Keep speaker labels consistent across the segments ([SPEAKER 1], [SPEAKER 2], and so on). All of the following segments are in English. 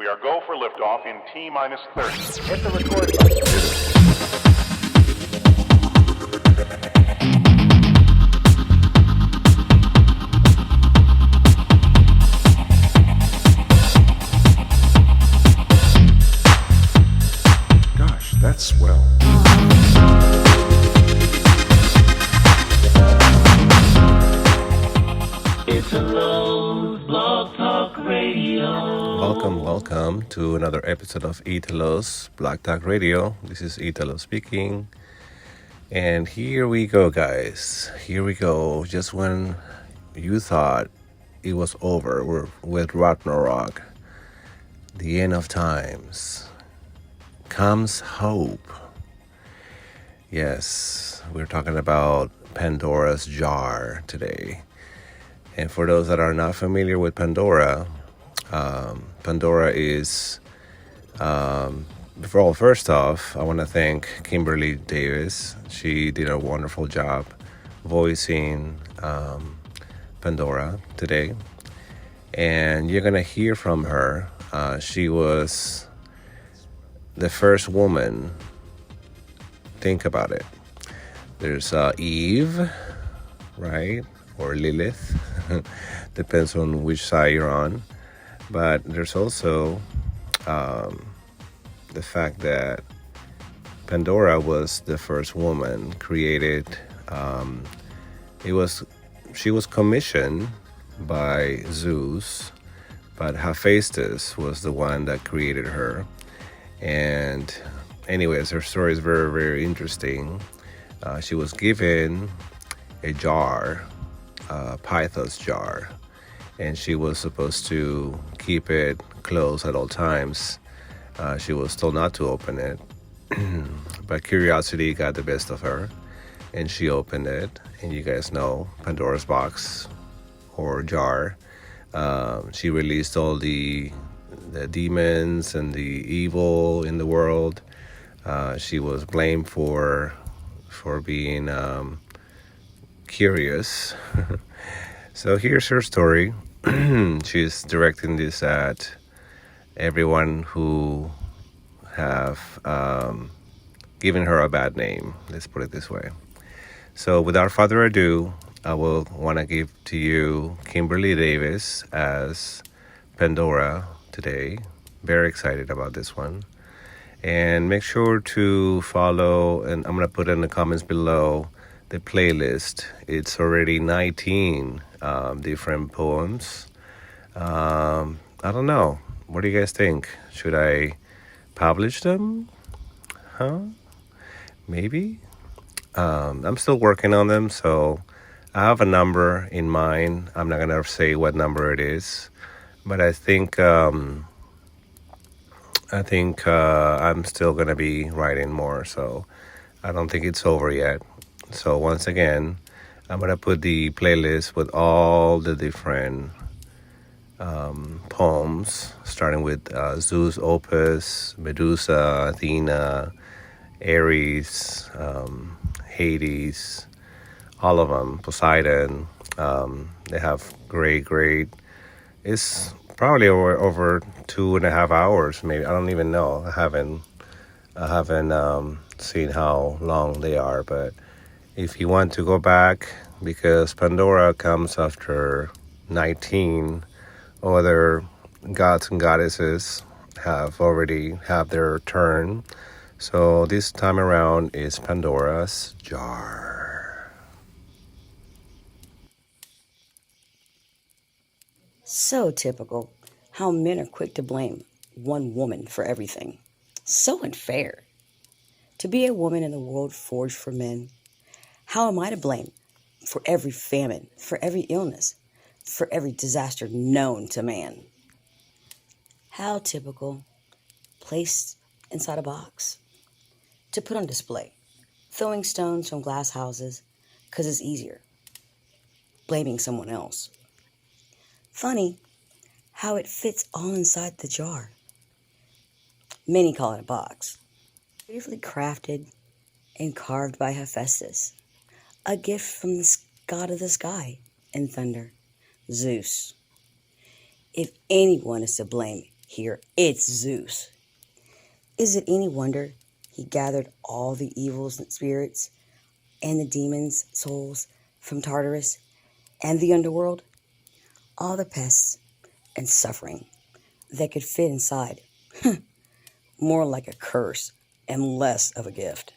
[SPEAKER 1] We are go for liftoff in T-minus 30.
[SPEAKER 2] Hit the record button.
[SPEAKER 3] Gosh, that's swell.
[SPEAKER 4] It's a low Blog Talk Radio.
[SPEAKER 5] Welcome to another episode of Italo's Black Talk Radio. This is Italo speaking. And here we go, guys. Here we go. Just when you thought it was over, we're with Ragnarok, the end of times, comes hope. Yes, we're talking about Pandora's jar today. And for those that are not familiar with Pandora, Pandora is, first off, I want to thank Kimberly Davis. She did a wonderful job voicing Pandora today. And you're going to hear from her. She was the first woman. Think about it. There's Eve, right? Or Lilith, depends on which side you're on. But there's also the fact that Pandora was the first woman created. She was commissioned by Zeus, but Hephaestus was the one that created her. And anyways, her story is very, very interesting. She was given a jar, Pythos jar, and she was supposed to keep it closed at all times. She was told not to open it, but curiosity got the best of her, and she opened it. And you guys know Pandora's box or jar. She released all the demons and the evil in the world. She was blamed for being curious. So here's her story. She's directing this at everyone who have given her a bad name. Let's put it this way. So without further ado, I will want to give to you Kimberly Davis as Pandora today. Very excited about this one. And make sure to follow, and I'm going to put in the comments below, the playlist. It's already 19 different poems. I don't know. What do you guys think? Should I publish them? Maybe? I'm still working on them, so I have a number in mind. I'm not going to say what number it is, but I think I'm still going to be writing more, so I don't think it's over yet. So once again, I'm going to put the playlist with all the different poems, starting with Zeus' Opus, Medusa, Athena, Ares, Hades, all of them, Poseidon. They have great. It's probably over 2.5 hours, maybe. I don't even know. I haven't seen how long they are, but if you want to go back, because Pandora comes after 19 other gods and goddesses have their turn. So this time around is Pandora's jar.
[SPEAKER 6] So typical how men are quick to blame one woman for everything. So unfair. To be a woman in a world forged for men, how am I to blame for every famine, for every illness, for every disaster known to man? How typical, placed inside a box, to put on display, throwing stones from glass houses because it's easier, blaming someone else. Funny how it fits all inside the jar. Many call it a box, beautifully crafted and carved by Hephaestus. A gift from the god of the sky and thunder, Zeus. If anyone is to blame, Here, it's Zeus. Is it any wonder he gathered all the evils and spirits and the demons' souls from Tartarus and the underworld? All the pests and suffering that could fit inside. More like a curse and less of a gift.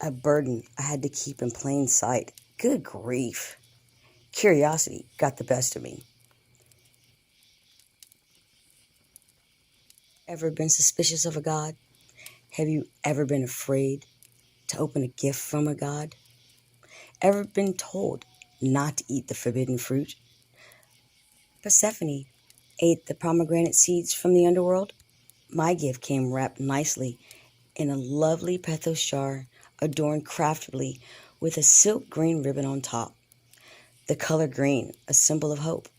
[SPEAKER 6] A burden I had to keep in plain sight. Good grief. Curiosity got the best of me. Ever been suspicious of a god? Have you ever been afraid to open a gift from a god? Ever been told not to eat the forbidden fruit? Persephone ate the pomegranate seeds from the underworld. My gift came wrapped nicely in a lovely pethos jar adorned craftily with a silk green ribbon on top. The color green, a symbol of hope,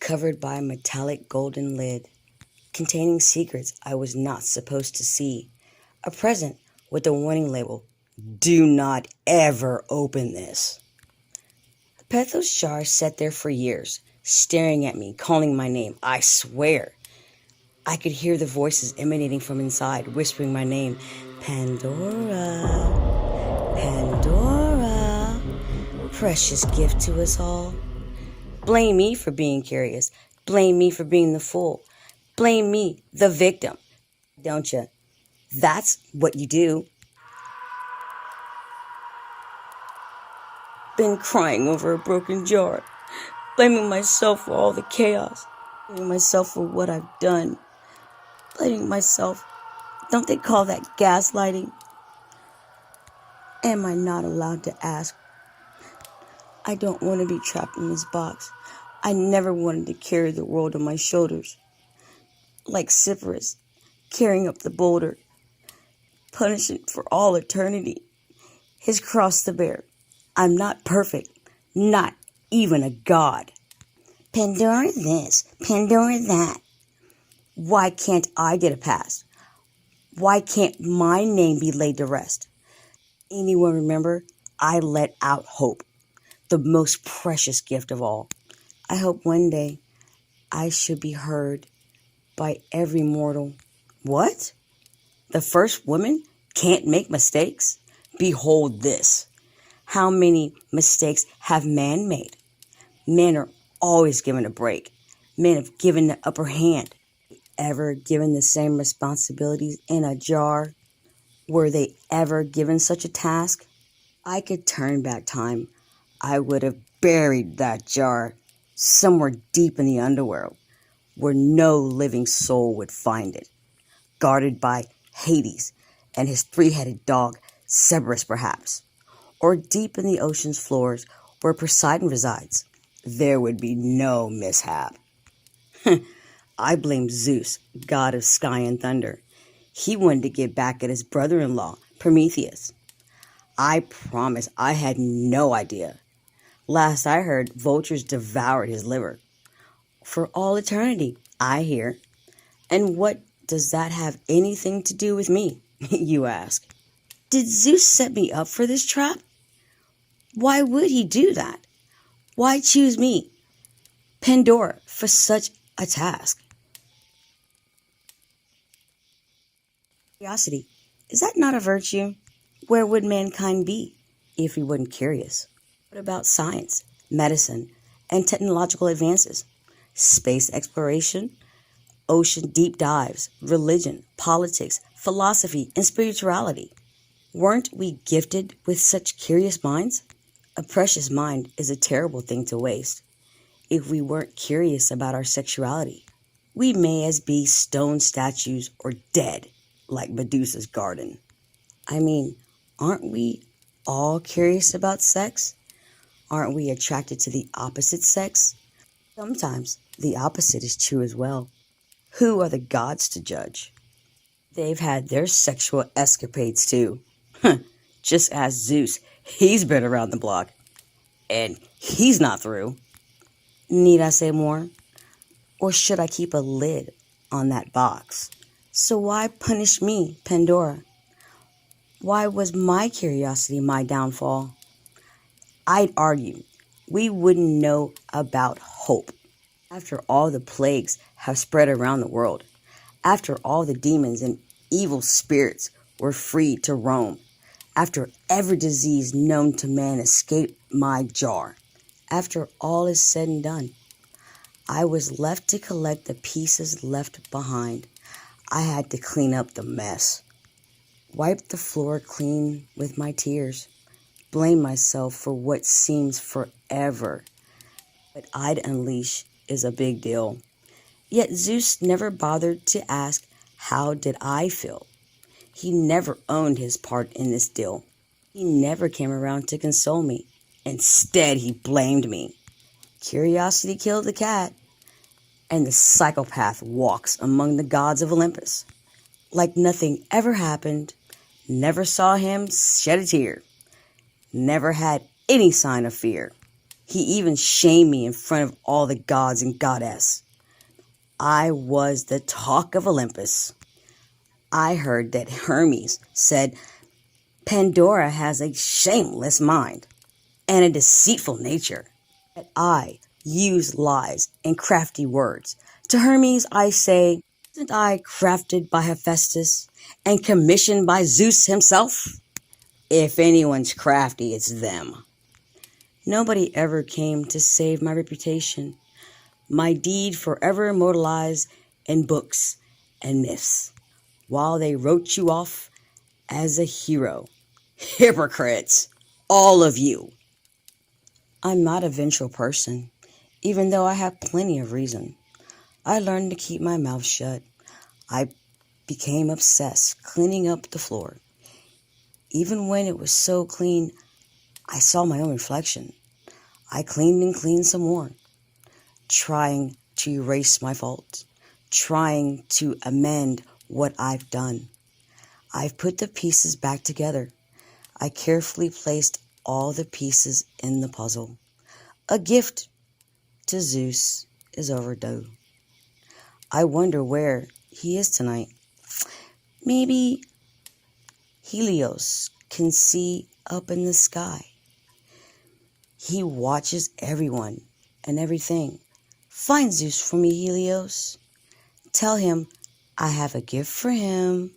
[SPEAKER 6] covered by a metallic golden lid, containing secrets I was not supposed to see. A present with a warning label, "Do not ever open this." The pethos jar sat there for years, staring at me, calling my name. I swear, I could hear the voices emanating from inside, whispering my name. Pandora, Pandora, precious gift to us all. Blame me for being curious. Blame me for being the fool. Blame me, the victim. Don't you? That's what you do. Been crying over a broken jar, blaming myself for all the chaos, blaming myself for what I've done, blaming myself. Don't they call that gaslighting? Am I not allowed to ask? I don't want to be trapped in this box. I never wanted to carry the world on my shoulders. Like Cyprus, carrying up the boulder, punishing for all eternity. His cross to bear. I'm not perfect, not even a god. Pandora this, Pandora that. Why can't I get a pass? Why can't my name be laid to rest? Anyone remember? I let out hope, the most precious gift of all. I hope one day I should be heard by every mortal. What? The first woman can't make mistakes? Behold this. How many mistakes have man made? Men are always given a break. Men have given the upper hand. Ever given the same responsibilities in a jar? Were they ever given such a task? I could turn back time. I would have buried that jar somewhere deep in the underworld where no living soul would find it, guarded by Hades and his three-headed dog, Cerberus perhaps, or deep in the ocean's floors where Poseidon resides. There would be no mishap. I blame Zeus, god of sky and thunder. He wanted to get back at his brother-in-law, Prometheus. I promise I had no idea. Last I heard, vultures devoured his liver. For all eternity, I hear. And what does that have anything to do with me, you ask? Did Zeus set me up for this trap? Why would he do that? Why choose me, Pandora, for such a task? Curiosity, is that not a virtue? Where would mankind be if we weren't curious? What about science, medicine, and technological advances? Space exploration, ocean deep dives, religion, politics, philosophy, and spirituality. Weren't we gifted with such curious minds? A precious mind is a terrible thing to waste. If we weren't curious about our sexuality, we may as be stone statues or dead, like Medusa's garden. I mean, aren't we all curious about sex? Aren't we attracted to the opposite sex? Sometimes the opposite is true as well. Who are the gods to judge? They've had their sexual escapades too. Just ask Zeus. He's been around the block. And he's not through. Need I say more? Or should I keep a lid on that box? So why punish me, Pandora? Why was my curiosity my downfall? I'd argue we wouldn't know about hope. After all the plagues have spread around the world, After all the demons and evil spirits were free to roam, after every disease known to man escaped my jar, after all is said and done, I was left to collect the pieces left behind. I had to clean up the mess, wipe the floor clean with my tears, blame myself for what seems forever. What I'd unleash is a big deal. Yet Zeus never bothered to ask, how did I feel? He never owned his part in this deal. He never came around to console me. Instead, he blamed me. Curiosity killed the cat, and the psychopath walks among the gods of Olympus. Like nothing ever happened, never saw him shed a tear, never had any sign of fear. He even shamed me in front of all the gods and goddess. I was the talk of Olympus. I heard that Hermes said Pandora has a shameless mind and a deceitful nature. That I use lies and crafty words. To Hermes I say, isn't I crafted by Hephaestus and commissioned by Zeus himself? If anyone's crafty, it's them. Nobody ever came to save my reputation, my deed forever immortalized in books and myths, while they wrote you off as a hero. Hypocrites, all of you. I'm not a vengeful person, even though I have plenty of reason. I learned to keep my mouth shut. I became obsessed cleaning up the floor. Even when it was so clean, I saw my own reflection. I cleaned and cleaned some more, trying to erase my faults, trying to amend what I've done. I've put the pieces back together. I carefully placed all the pieces in the puzzle. A gift to Zeus is overdue. I wonder where he is tonight. Maybe Helios can see up in the sky. He watches everyone and everything. Find Zeus for me, Helios. Tell him I have a gift for him.